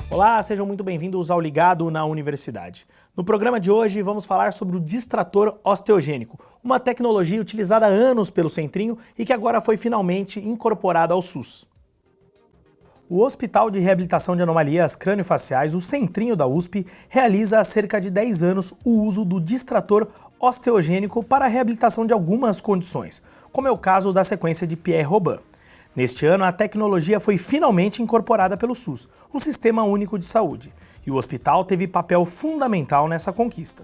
Olá, sejam muito bem-vindos ao Ligado na Universidade. No programa de hoje vamos falar sobre o distrator osteogênico, uma tecnologia utilizada há anos pelo Centrinho e que agora foi finalmente incorporada ao SUS. O Hospital de Reabilitação de Anomalias Crâniofaciais, o Centrinho da USP, realiza há cerca de 10 anos o uso do distrator osteogênico para a reabilitação de algumas condições, como é o caso da sequência de Pierre-Robin. Neste ano, a tecnologia foi finalmente incorporada pelo SUS, o Sistema Único de Saúde, e o hospital teve papel fundamental nessa conquista.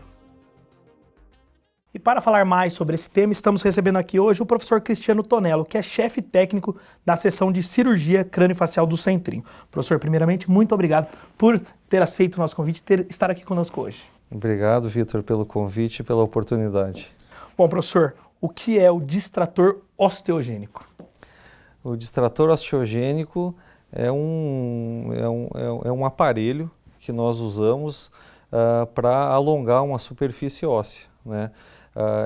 E para falar mais sobre esse tema, estamos recebendo aqui hoje o professor Cristiano Tonello, que é chefe técnico da seção de cirurgia crâniofacial do Centrinho. Professor, primeiramente, muito obrigado por ter aceito o nosso convite e estar aqui conosco hoje. Obrigado, Vitor, pelo convite e pela oportunidade. Bom, professor, o que é o distrator osteogênico? O distrator osteogênico é um aparelho que nós usamos para alongar uma superfície óssea, né?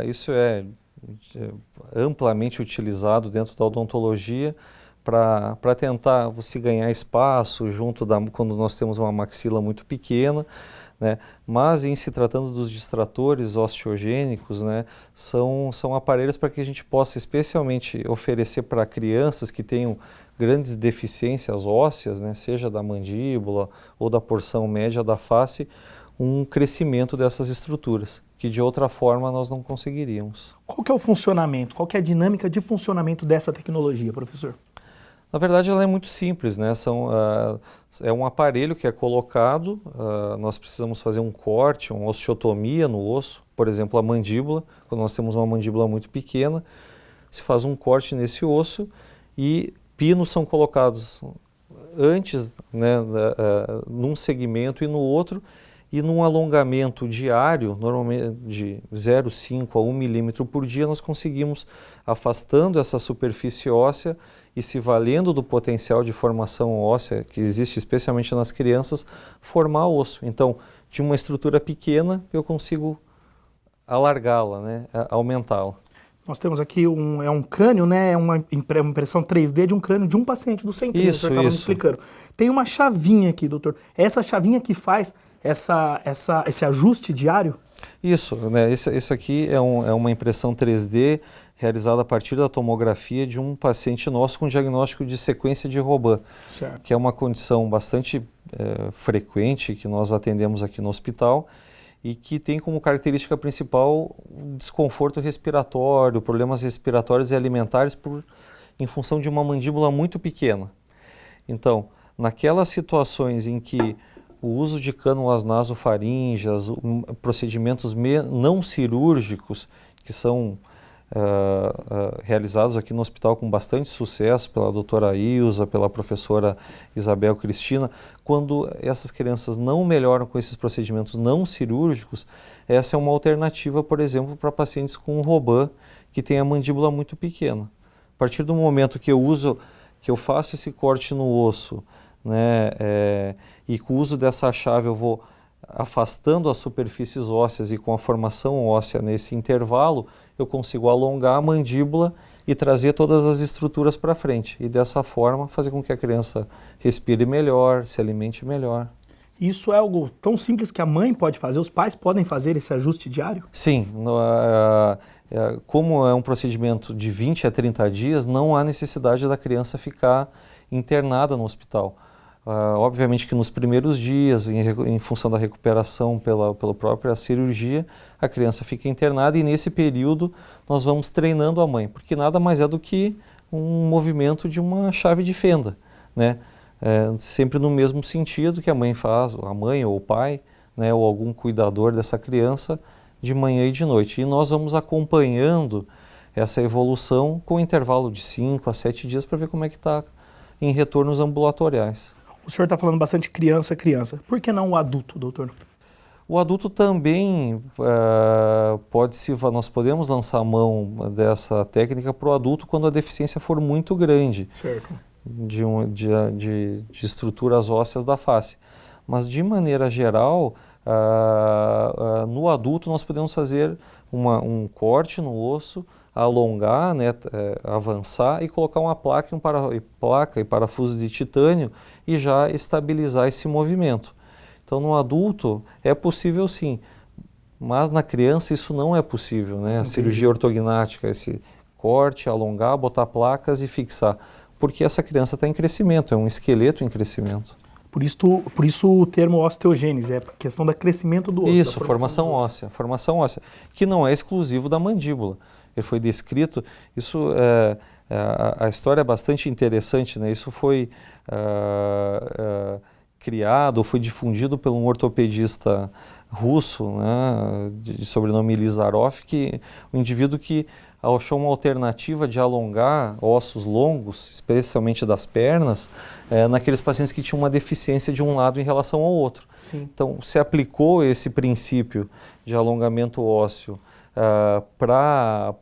Isso é amplamente utilizado dentro da odontologia para tentar você ganhar espaço quando nós temos uma maxila muito pequena, né? Mas em se tratando dos distratores osteogênicos, né, são aparelhos para que a gente possa especialmente oferecer para crianças que tenham grandes deficiências ósseas, né, seja da mandíbula ou da porção média da face, um crescimento dessas estruturas, que de outra forma nós não conseguiríamos. Qual que é o funcionamento? Qual que é a dinâmica de funcionamento dessa tecnologia, professor? Na verdade, ela é muito simples, né? É um aparelho que é colocado, nós precisamos fazer um corte, uma osteotomia no osso, por exemplo, a mandíbula, quando nós temos uma mandíbula muito pequena, se faz um corte nesse osso e pinos são colocados antes, né, num segmento e no outro, e num alongamento diário, normalmente de 0,5 a 1 milímetro por dia, nós conseguimos, afastando essa superfície óssea e se valendo do potencial de formação óssea que existe especialmente nas crianças, formar osso. Então, de uma estrutura pequena, eu consigo alargá-la, né, aumentá-la. Nós temos aqui um crânio, né, uma impressão 3D de um crânio de um paciente do Centrinho, o senhor estava me explicando. Tem uma chavinha aqui, doutor. Essa chavinha que faz esse ajuste diário? Isso, né? Isso aqui é uma impressão 3D realizada a partir da tomografia de um paciente nosso com diagnóstico de sequência de Robin, certo, que é uma condição bastante frequente que nós atendemos aqui no hospital e que tem como característica principal desconforto respiratório, problemas respiratórios e alimentares em função de uma mandíbula muito pequena. Então, naquelas situações em que o uso de cânulas nasofaríngeas, procedimentos não cirúrgicos, que são realizados aqui no hospital com bastante sucesso pela doutora Ilza, pela professora Isabel Cristina, quando essas crianças não melhoram com esses procedimentos não cirúrgicos, essa é uma alternativa, por exemplo, para pacientes com Robin que têm a mandíbula muito pequena. A partir do momento que eu faço esse corte no osso, né, e com o uso dessa chave eu vou afastando as superfícies ósseas e com a formação óssea nesse intervalo, eu consigo alongar a mandíbula e trazer todas as estruturas para frente e dessa forma fazer com que a criança respire melhor, se alimente melhor. Isso é algo tão simples que a mãe pode fazer, os pais podem fazer esse ajuste diário? Sim, como é um procedimento de 20 a 30 dias, não há necessidade da criança ficar internada no hospital. Obviamente que nos primeiros dias, em função da recuperação pela própria cirurgia, a criança fica internada e nesse período nós vamos treinando a mãe, porque nada mais é do que um movimento de uma chave de fenda, né? Sempre no mesmo sentido que a mãe faz, a mãe ou o pai, né, ou algum cuidador dessa criança, de manhã e de noite. E nós vamos acompanhando essa evolução com intervalo de 5 a 7 dias para ver como é que está em retornos ambulatoriais. O senhor está falando bastante criança. Por que não o adulto, doutor? O adulto também nós podemos lançar a mão dessa técnica para o adulto quando a deficiência for muito grande. Certo. De estruturas ósseas da face. Mas, de maneira geral, no adulto nós podemos fazer um corte no osso, alongar, né, avançar e colocar uma placa e parafusos de titânio e já estabilizar esse movimento. Então, no adulto é possível sim, mas na criança isso não é possível, né? A cirurgia ortognática, esse corte, alongar, botar placas e fixar, porque essa criança está em crescimento, é um esqueleto em crescimento. Por isso o termo osteogênese, é a questão do crescimento do osso. Isso, formação óssea, que não é exclusivo da mandíbula. Ele foi descrito, a história é bastante interessante, né? Isso foi criado, foi difundido por um ortopedista russo, né, de sobrenome Lizarov, um indivíduo que achou uma alternativa de alongar ossos longos, especialmente das pernas, naqueles pacientes que tinham uma deficiência de um lado em relação ao outro. Sim. Então, se aplicou esse princípio de alongamento ósseo para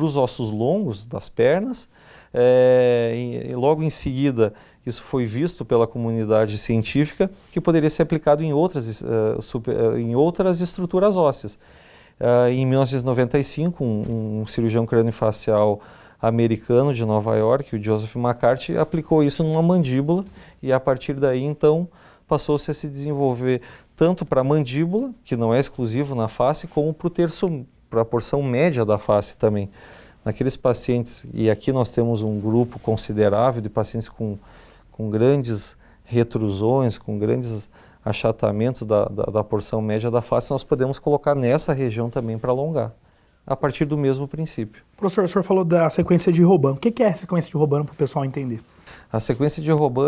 os ossos longos das pernas, e logo em seguida isso foi visto pela comunidade científica que poderia ser aplicado em outras estruturas ósseas. Em 1995, um cirurgião craniofacial americano de Nova York, o Joseph McCarthy, aplicou isso numa mandíbula e a partir daí, então, passou-se a se desenvolver tanto para a mandíbula, que não é exclusivo na face, como para a porção média da face também. Naqueles pacientes, e aqui nós temos um grupo considerável de pacientes com grandes retrusões, com grandes achatamentos da porção média da face, nós podemos colocar nessa região também para alongar, a partir do mesmo princípio. Professor, o senhor falou da sequência de Robin. O que é a sequência de Robin para o pessoal entender? A sequência de Robin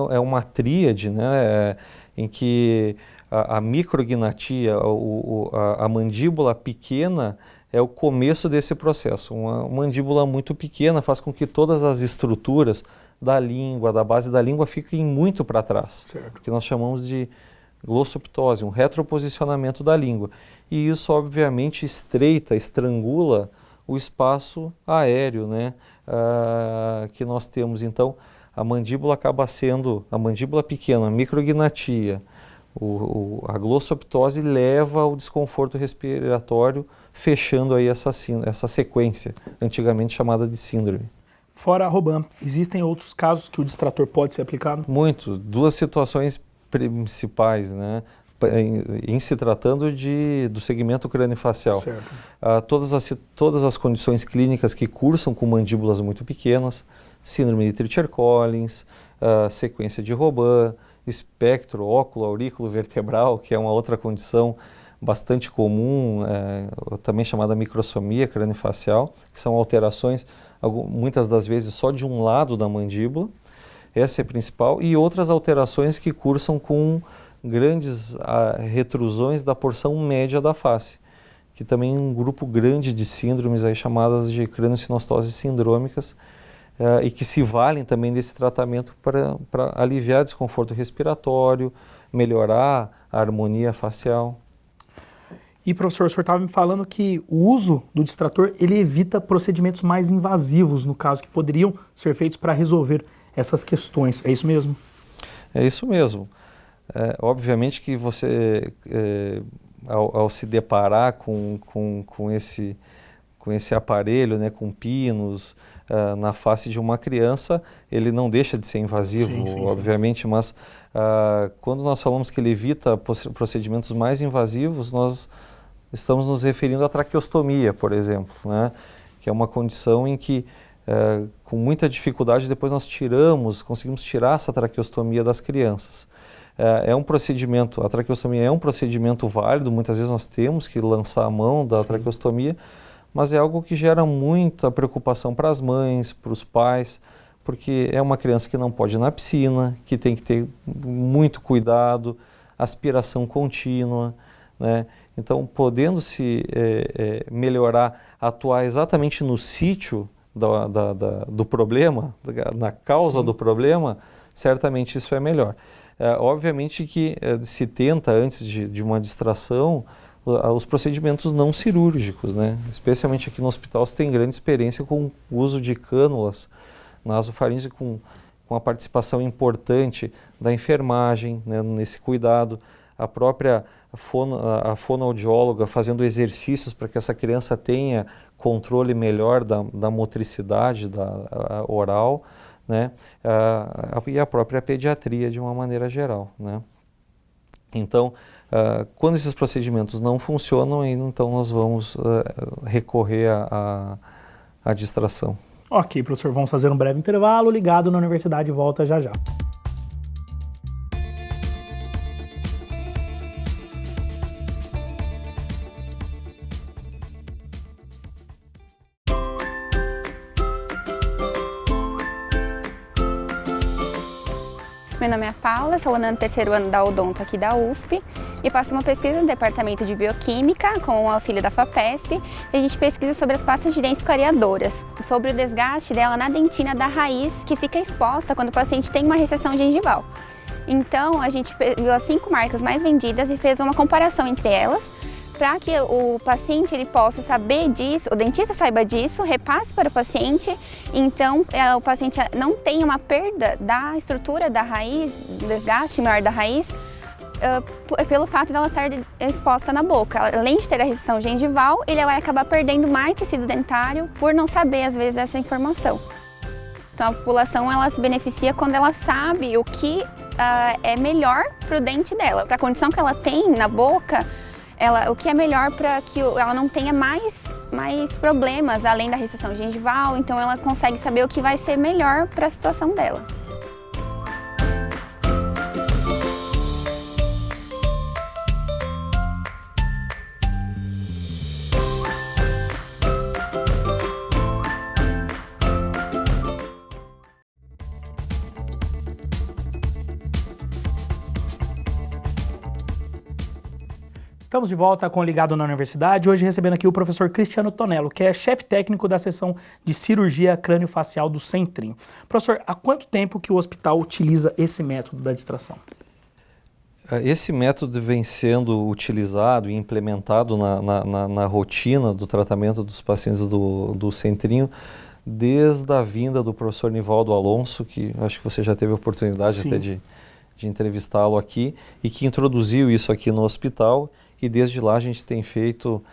é uma tríade, né, em que a micrognatia, a mandíbula pequena, é o começo desse processo. Uma mandíbula muito pequena faz com que todas as estruturas da língua, da base da língua, fiquem muito para trás. Certo. Que nós chamamos de glossoptose, um retroposicionamento da língua. E isso, obviamente, estrangula o espaço aéreo, né, que nós temos. Então, a mandíbula acaba sendo, a mandíbula pequena, a micrognatia, a glossoptose leva ao desconforto respiratório, fechando aí essa sequência, antigamente chamada de síndrome. Fora a Robin, existem outros casos que o distrator pode ser aplicado? Muito. Duas situações principais, né? Em se tratando do segmento craniofacial. Todas as condições clínicas que cursam com mandíbulas muito pequenas, síndrome de Treacher-Collins, sequência de Robin, espectro óculo-aurículo vertebral, que é uma outra condição bastante comum, também chamada microsomia craniofacial, que são alterações, muitas das vezes só de um lado da mandíbula, essa é a principal, e outras alterações que cursam com grandes retrusões da porção média da face, que também é um grupo grande de síndromes aí chamadas de craniosinostoses sindrômicas, e que se valem também desse tratamento para aliviar desconforto respiratório, melhorar a harmonia facial. E, professor, o senhor estava me falando que o uso do distrator, ele evita procedimentos mais invasivos, no caso, que poderiam ser feitos para resolver essas questões. É isso mesmo? É isso mesmo. Obviamente que você, ao se deparar com esse aparelho, né, com pinos, na face de uma criança, ele não deixa de ser invasivo, sim, obviamente, mas quando nós falamos que ele evita procedimentos mais invasivos, nós estamos nos referindo à traqueostomia, por exemplo, né, que é uma condição em que com muita dificuldade, depois nós conseguimos tirar essa traqueostomia das crianças. É um procedimento, a traqueostomia é um procedimento válido, muitas vezes nós temos que lançar a mão da traqueostomia, mas é algo que gera muita preocupação para as mães, para os pais, porque é uma criança que não pode ir na piscina, que tem que ter muito cuidado, aspiração contínua, né? Então, podendo-se melhorar, atuar exatamente no sítio do problema, na causa do problema, certamente isso é melhor. Obviamente que se tenta, antes de uma distração, os procedimentos não cirúrgicos, né? Especialmente aqui no hospital, se tem grande experiência com o uso de cânulas nasofaríngea com a participação importante da enfermagem, né, nesse cuidado, a própria fonoaudióloga fazendo exercícios para que essa criança tenha controle melhor da motricidade oral, né, e a própria pediatria de uma maneira geral, né. Então, quando esses procedimentos não funcionam, então nós vamos recorrer à distração. Ok, professor, vamos fazer um breve intervalo. Ligado na Universidade, volta já já. Meu nome é Paula, sou aluna do terceiro ano da Odonto aqui da USP e faço uma pesquisa no Departamento de Bioquímica com o auxílio da FAPESP e a gente pesquisa sobre as pastas de dentes clareadoras, sobre o desgaste dela na dentina da raiz que fica exposta quando o paciente tem uma recessão gengival. Então a gente viu as 5 marcas mais vendidas e fez uma comparação entre elas para que o paciente ele possa saber disso, o dentista saiba disso, repasse para o paciente, então o paciente não tenha uma perda da estrutura da raiz, desgaste maior da raiz, pelo fato dela estar exposta na boca. Além de ter a recessão gengival, ele vai acabar perdendo mais tecido dentário por não saber às vezes essa informação. Então a população ela se beneficia quando ela sabe o que é melhor para o dente dela, para a condição que ela tem na boca. O que é melhor para que ela não tenha mais problemas além da recessão gengival, então ela consegue saber o que vai ser melhor para a situação dela. Estamos de volta com o Ligado na Universidade, hoje recebendo aqui o professor Cristiano Tonello, que é chefe técnico da seção de cirurgia crânio-facial do Centrinho. Professor, há quanto tempo que o hospital utiliza esse método da distração? Esse método vem sendo utilizado e implementado na rotina do tratamento dos pacientes do Centrinho desde a vinda do professor Nivaldo Alonso, que acho que você já teve a oportunidade até de entrevistá-lo aqui, e que introduziu isso aqui no hospital. E desde lá a gente tem feito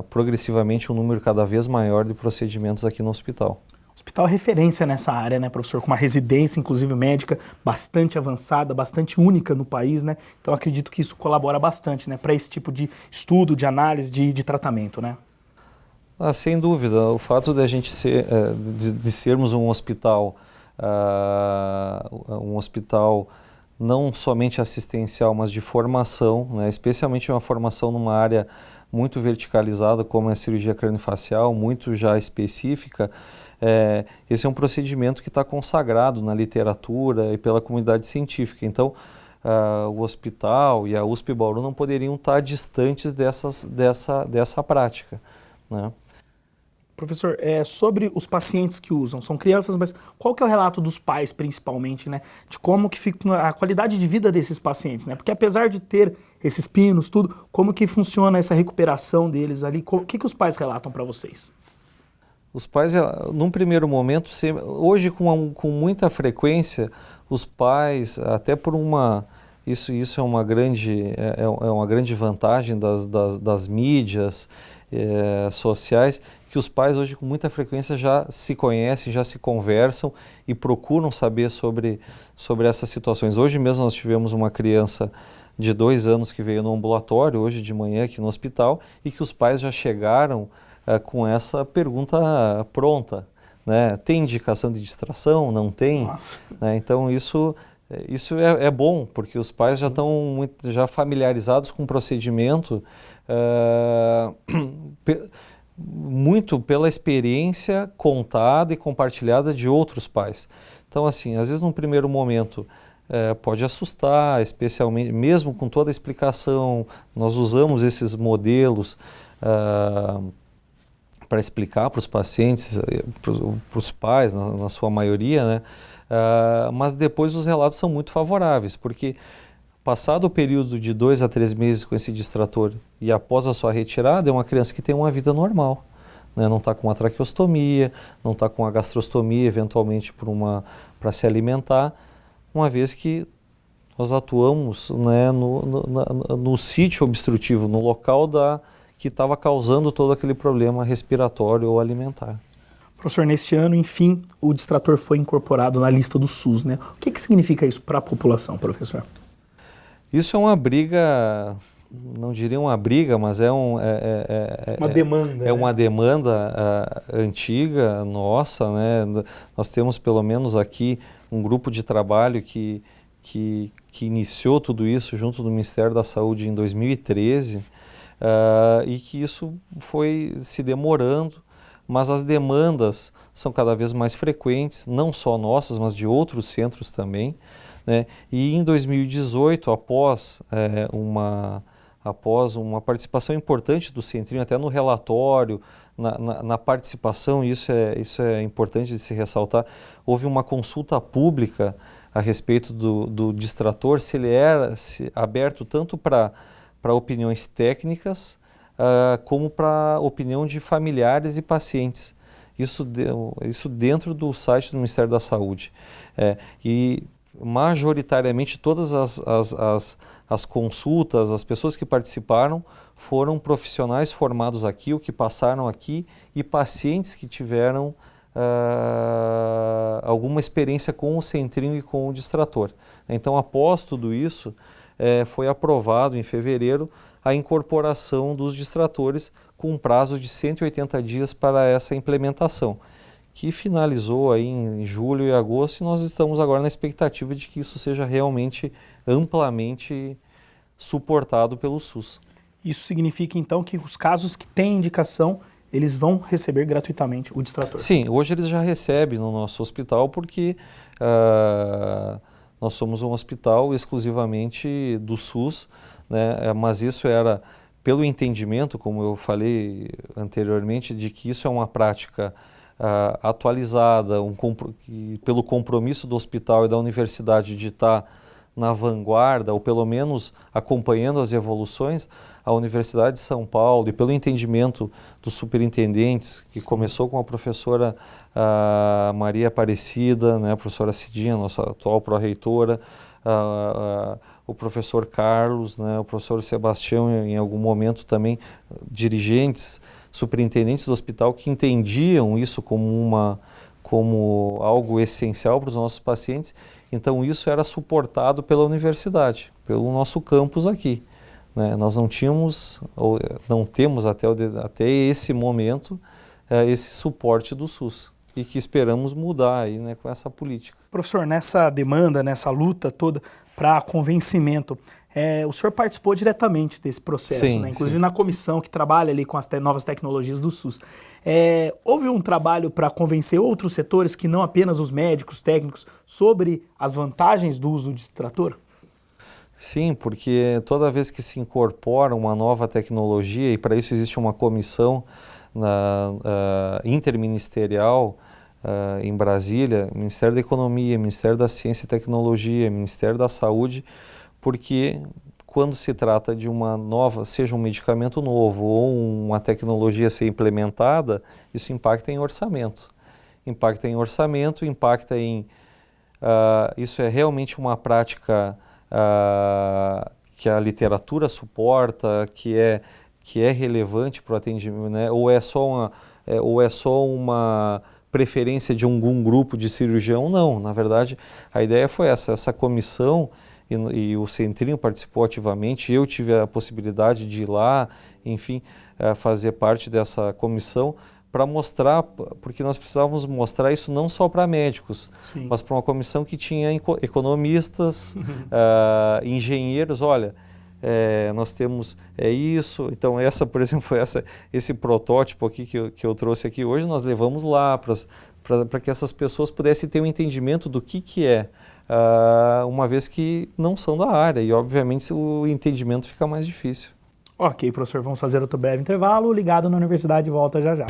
progressivamente um número cada vez maior de procedimentos aqui no hospital. O hospital é referência nessa área, né, professor? Com uma residência, inclusive médica, bastante avançada, bastante única no país, né? Então acredito que isso colabora bastante, né, para esse tipo de estudo, de análise, de tratamento, né? Sem dúvida. O fato de a gente de sermos um hospital não somente assistencial, mas de formação, né, especialmente uma formação numa área muito verticalizada, como é a cirurgia crânio-facial, muito já específica. Esse é um procedimento que está consagrado na literatura e pela comunidade científica. Então, o hospital e a USP Bauru não poderiam estar distantes dessa prática, né? Professor, sobre os pacientes que usam, são crianças, mas qual que é o relato dos pais, principalmente, né? De como que fica a qualidade de vida desses pacientes, né? Porque apesar de ter esses pinos, tudo, como que funciona essa recuperação deles ali? O que os pais relatam para vocês? Os pais, num primeiro momento, hoje com muita frequência, os pais, até por isso é uma grande vantagem das mídias sociais, que os pais hoje com muita frequência já se conhecem, já se conversam e procuram saber sobre essas situações. Hoje mesmo nós tivemos uma criança de 2 anos que veio no ambulatório, hoje de manhã aqui no hospital, e que os pais já chegaram com essa pergunta pronta, né? Tem indicação de distração? Não tem? Né? Então isso é bom, porque os pais já estão já familiarizados com o procedimento, muito pela experiência contada e compartilhada de outros pais. Então, assim, às vezes num primeiro momento pode assustar, especialmente, mesmo com toda a explicação, nós usamos esses modelos para explicar para os pacientes, para os pais, na sua maioria, né? Mas depois os relatos são muito favoráveis, porque passado o período de 2 a 3 meses com esse distrator e após a sua retirada, é uma criança que tem uma vida normal, né? Não está com uma traqueostomia, não está com uma gastrostomia, eventualmente para se alimentar, uma vez que nós atuamos, né, no sítio obstrutivo, no local que estava causando todo aquele problema respiratório ou alimentar. Professor, neste ano, enfim, o distrator foi incorporado na lista do SUS, né? O que significa isso para a população, professor? Isso é uma briga, não diria uma briga, mas uma demanda. É uma demanda antiga, nossa, né? Nós temos pelo menos aqui um grupo de trabalho que iniciou tudo isso junto do Ministério da Saúde em 2013 e que isso foi se demorando, mas as demandas são cada vez mais frequentes, não só nossas, mas de outros centros também, né? E em 2018, após uma participação importante do Centrinho, até no relatório, na participação, isso é importante de se ressaltar, houve uma consulta pública a respeito do distrator, se ele era aberto tanto para opiniões técnicas, como para opinião de familiares e pacientes. Isso dentro do site do Ministério da Saúde. E majoritariamente todas as consultas, as pessoas que participaram foram profissionais formados aqui, ou que passaram aqui, e pacientes que tiveram alguma experiência com o Centrinho e com o distrator. Então, após tudo isso, foi aprovado em fevereiro a incorporação dos distratores com um prazo de 180 dias para essa implementação, que finalizou aí em julho e agosto, e nós estamos agora na expectativa de que isso seja realmente amplamente suportado pelo SUS. Isso significa então que os casos que têm indicação, eles vão receber gratuitamente o distrator? Sim, hoje eles já recebem no nosso hospital porque nós somos um hospital exclusivamente do SUS, né? Mas isso era pelo entendimento, como eu falei anteriormente, de que isso é uma prática atualizada, pelo compromisso do hospital e da universidade de estar na vanguarda, ou pelo menos acompanhando as evoluções, a Universidade de São Paulo, e pelo entendimento dos superintendentes, que começou com a professora Maria Aparecida, né, a professora Cidinha, nossa atual pró-reitora, o professor Carlos, né, o professor Sebastião, em algum momento também, dirigentes, superintendentes do hospital que entendiam isso como algo essencial para os nossos pacientes. Então isso era suportado pela universidade, pelo nosso campus aqui, né? Nós não tínhamos, ou não temos até esse momento, esse suporte do SUS, e que esperamos mudar aí, né, com essa política. Professor, nessa demanda, nessa luta toda para convencimento, o senhor participou diretamente desse processo, sim, né? Inclusive sim. Na comissão que trabalha ali com as novas tecnologias do SUS. Houve um trabalho para convencer outros setores, que não apenas os médicos, técnicos, sobre as vantagens do uso do distrator? Sim, porque toda vez que se incorpora uma nova tecnologia, e para isso existe uma comissão interministerial em Brasília, Ministério da Economia, Ministério da Ciência e Tecnologia, Ministério da Saúde, porque quando se trata de uma nova, seja um medicamento novo ou uma tecnologia a ser implementada, isso impacta em orçamento. Impacta em orçamento, impacta em... isso é realmente uma prática que a literatura suporta, que é relevante para o atendimento, né? Ou é só uma preferência de algum grupo de cirurgião? Não, na verdade, a ideia foi essa comissão, e o Centrinho participou ativamente, eu tive a possibilidade de ir lá, enfim, fazer parte dessa comissão, para mostrar, porque nós precisávamos mostrar isso não só para médicos, Sim. mas para uma comissão que tinha economistas, engenheiros. Olha, nós temos isso. Então por exemplo, esse protótipo aqui que eu trouxe aqui hoje, nós levamos lá para que essas pessoas pudessem ter um entendimento do que é, uma vez que não são da área, e obviamente o entendimento fica mais difícil. Ok, professor, vamos fazer outro breve intervalo. Ligado na Universidade, volta já já.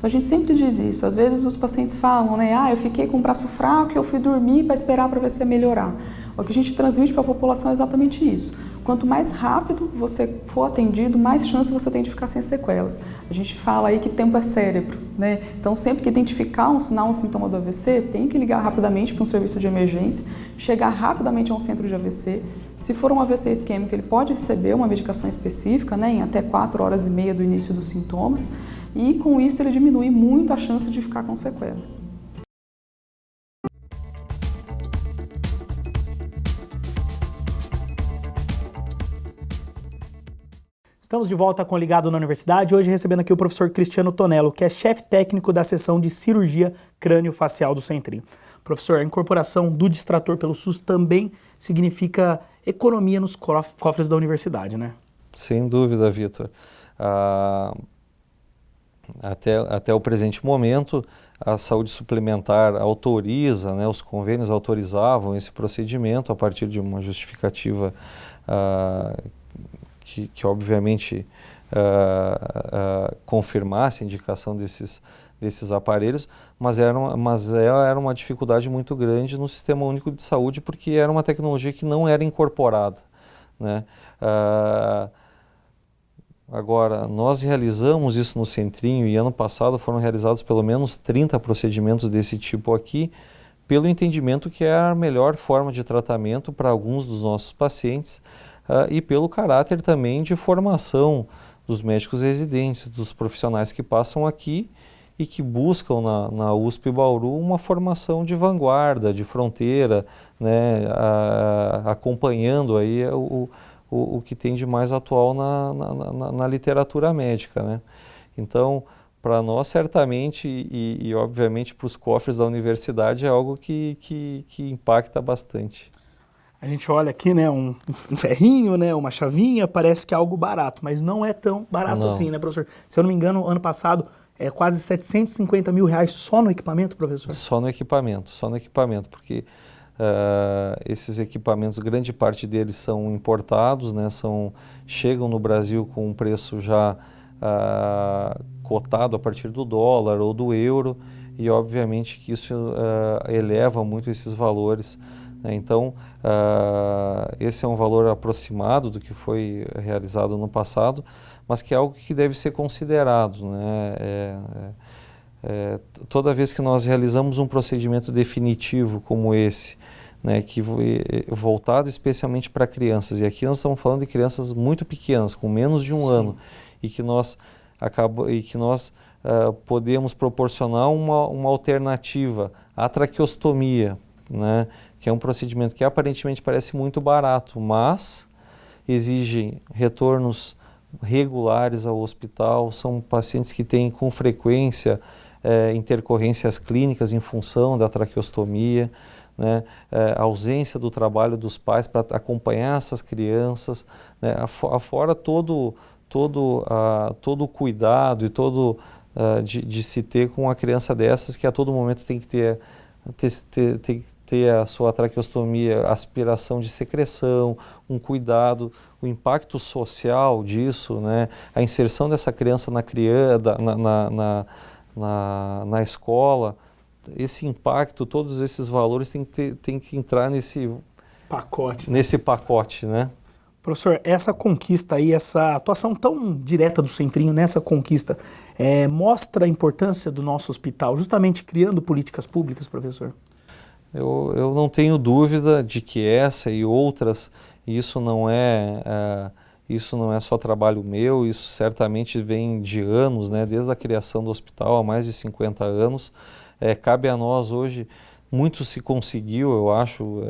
Então a gente sempre diz isso, às vezes os pacientes falam, né, eu fiquei com o braço fraco e eu fui dormir para esperar para ver se ia melhorar. O que a gente transmite para a população é exatamente isso. Quanto mais rápido você for atendido, mais chance você tem de ficar sem sequelas. A gente fala aí que tempo é cérebro, né? Então sempre que identificar um sinal, um sintoma do AVC, tem que ligar rapidamente para um serviço de emergência, chegar rapidamente a um centro de AVC. Se for um AVC isquêmico, ele pode receber uma medicação específica, né, em até 4 horas e meia do início dos sintomas, e com isso ele diminui muito a chance de ficar com sequelas. Estamos de volta com o Ligado na Universidade, hoje recebendo aqui o professor Cristiano Tonello, que é chefe técnico da seção de cirurgia crânio-facial do Centrinho. Professor, a incorporação do distrator pelo SUS também significa economia nos cofres da universidade, né? Sem dúvida, Vitor. Até o presente momento, a saúde suplementar autoriza, né, os convênios autorizavam esse procedimento a partir de uma justificativa que obviamente confirmasse a indicação desses aparelhos, mas era uma dificuldade muito grande no Sistema Único de Saúde, porque era uma tecnologia que não era incorporada, né? Agora, nós realizamos isso no Centrinho e ano passado foram realizados pelo menos 30 procedimentos desse tipo aqui, pelo entendimento que é a melhor forma de tratamento para alguns dos nossos pacientes e pelo caráter também de formação dos médicos residentes, dos profissionais que passam aqui e que buscam na USP Bauru uma formação de vanguarda, de fronteira, né, acompanhando aí o que tem de mais atual na literatura médica, né? Então, para nós, certamente, e obviamente para os cofres da universidade, é algo que impacta bastante. A gente olha aqui, né, um ferrinho, né, uma chavinha, parece que é algo barato, mas não é tão barato assim, né, professor? Se eu não me engano, ano passado, quase R$750 mil só no equipamento, professor? Só no equipamento, porque esses equipamentos, grande parte deles são importados, né, chegam no Brasil com um preço já cotado a partir do dólar ou do euro, e obviamente que isso eleva muito esses valores, né? Então, esse é um valor aproximado do que foi realizado no passado, mas que é algo que deve ser considerado, né? Toda vez que nós realizamos um procedimento definitivo como esse, né, que voltado especialmente para crianças, e aqui nós estamos falando de crianças muito pequenas, com menos de um ano, e que nós podemos proporcionar uma alternativa à traqueostomia, né, que é um procedimento que aparentemente parece muito barato, mas exige retornos regulares ao hospital, são pacientes que têm com frequência intercorrências clínicas em função da traqueostomia, né, a ausência do trabalho dos pais para acompanhar essas crianças, né, afora todo o cuidado e de se ter com uma criança dessas, que a todo momento tem que ter a sua traqueostomia, aspiração de secreção, um cuidado, o impacto social disso, né, a inserção dessa criança na escola, esse impacto, todos esses valores têm que entrar nesse pacote, né? Professor, essa conquista aí, essa atuação tão direta do Centrinho nessa conquista, mostra a importância do nosso hospital, justamente criando políticas públicas, professor? Eu não tenho dúvida de que essa e outras, isso não é só trabalho meu, isso certamente vem de anos, né, desde a criação do hospital há mais de 50 anos. Cabe a nós hoje, muito se conseguiu, eu acho,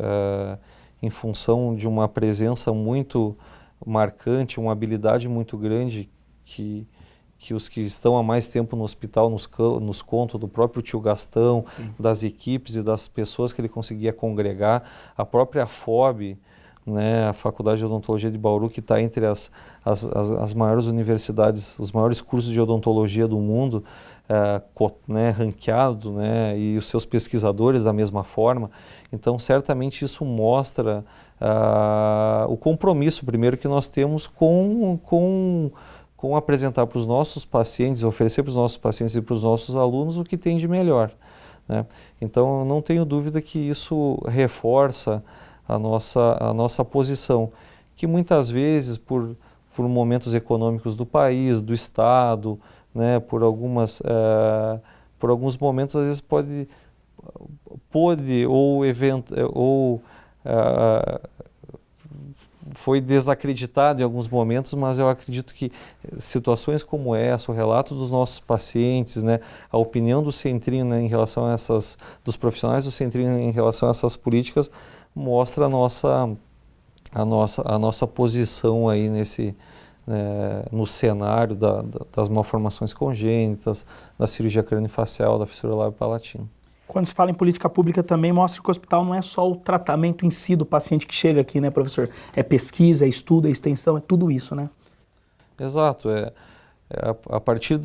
em função de uma presença muito marcante, uma habilidade muito grande que os que estão há mais tempo no hospital nos contam, do próprio tio Gastão, sim, das equipes e das pessoas que ele conseguia congregar, a própria FOB, né, a Faculdade de Odontologia de Bauru, que está entre as maiores universidades, os maiores cursos de odontologia do mundo, né, ranqueado, né, e os seus pesquisadores da mesma forma. Então, certamente isso mostra o compromisso, primeiro, que nós temos com apresentar para os nossos pacientes, oferecer para os nossos pacientes e para os nossos alunos o que tem de melhor, né? Então, eu não tenho dúvida que isso reforça a nossa posição, que muitas vezes, por momentos econômicos do país, do Estado, né, por alguns momentos, às vezes pode foi desacreditado em alguns momentos, mas eu acredito que situações como essa, o relato dos nossos pacientes, né, a opinião do Centrinho, né, em relação a dos profissionais do Centrinho em relação a essas políticas, mostra a nossa posição aí no cenário das malformações congênitas, da cirurgia craniofacial, da fissura lábio-palatina. Quando se fala em política pública também mostra que o hospital não é só o tratamento em si do paciente que chega aqui, né, professor? É pesquisa, é estudo, é extensão, é tudo isso, né? Exato. A partir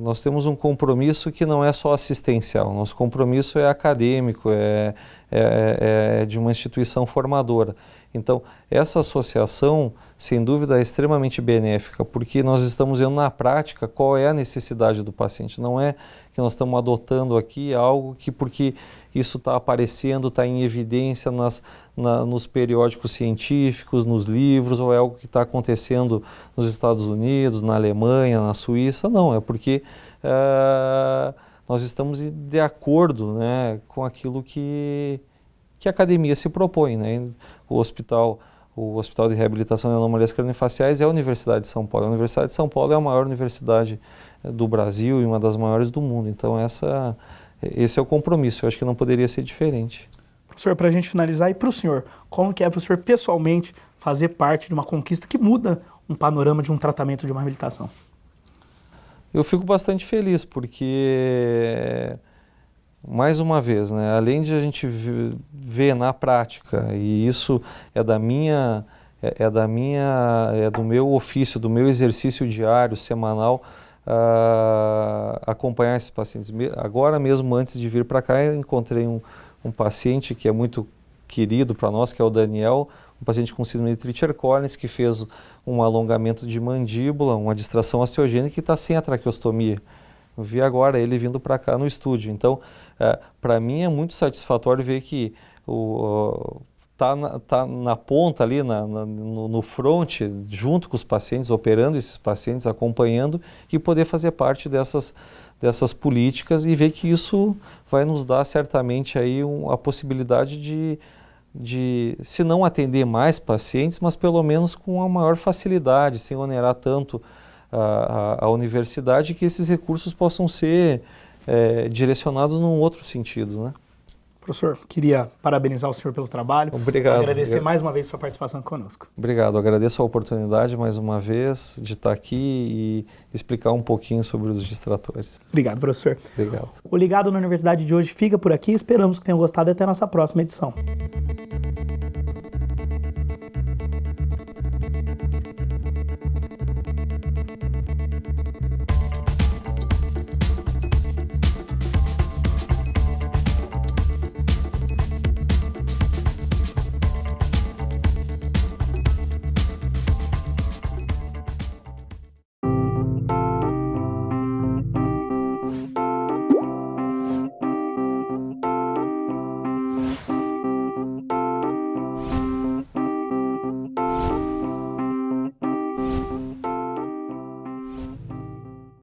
nós temos um compromisso que não é só assistencial, nosso compromisso é acadêmico, é de uma instituição formadora. Então, essa associação, sem dúvida, é extremamente benéfica, porque nós estamos vendo na prática qual é a necessidade do paciente. Não é que nós estamos adotando aqui algo que, porque isso está aparecendo, está em evidência nos periódicos científicos, nos livros, ou é algo que está acontecendo nos Estados Unidos, na Alemanha, na Suíça. Não, é porque nós estamos de acordo, né, com aquilo que a academia se propõe, né? O Hospital de Reabilitação de Anomalias Craniofaciais é a Universidade de São Paulo. A Universidade de São Paulo é a maior universidade do Brasil e uma das maiores do mundo. Então, esse é o compromisso. Eu acho que não poderia ser diferente. Professor, para a gente finalizar, e para o senhor, como que é, professor, pessoalmente, fazer parte de uma conquista que muda um panorama de um tratamento, de uma reabilitação? Eu fico bastante feliz, porque, mais uma vez, né, além de a gente ver na prática, e isso é do meu ofício, do meu exercício diário, semanal, acompanhar esses pacientes. Agora mesmo, antes de vir para cá, eu encontrei um paciente que é muito querido para nós, que é o Daniel, um paciente com síndrome de Treacher-Collins, que fez um alongamento de mandíbula, uma distração osteogênica, e está sem a traqueostomia. Eu vi agora ele vindo para cá no estúdio. Então, para mim é muito satisfatório ver que tá na ponta ali, no front, junto com os pacientes, operando esses pacientes, acompanhando, e poder fazer parte dessas políticas e ver que isso vai nos dar certamente aí a possibilidade de, se não atender mais pacientes, mas pelo menos com uma maior facilidade, sem onerar tanto a universidade, que esses recursos possam ser direcionados num outro sentido, né? Professor, queria parabenizar o senhor pelo trabalho. Obrigado. Agradecer mais uma vez sua participação conosco. Obrigado, agradeço a oportunidade mais uma vez de estar aqui e explicar um pouquinho sobre os distratores. Obrigado, professor. Obrigado. O Ligado na Universidade de hoje fica por aqui. Esperamos que tenham gostado e até a nossa próxima edição.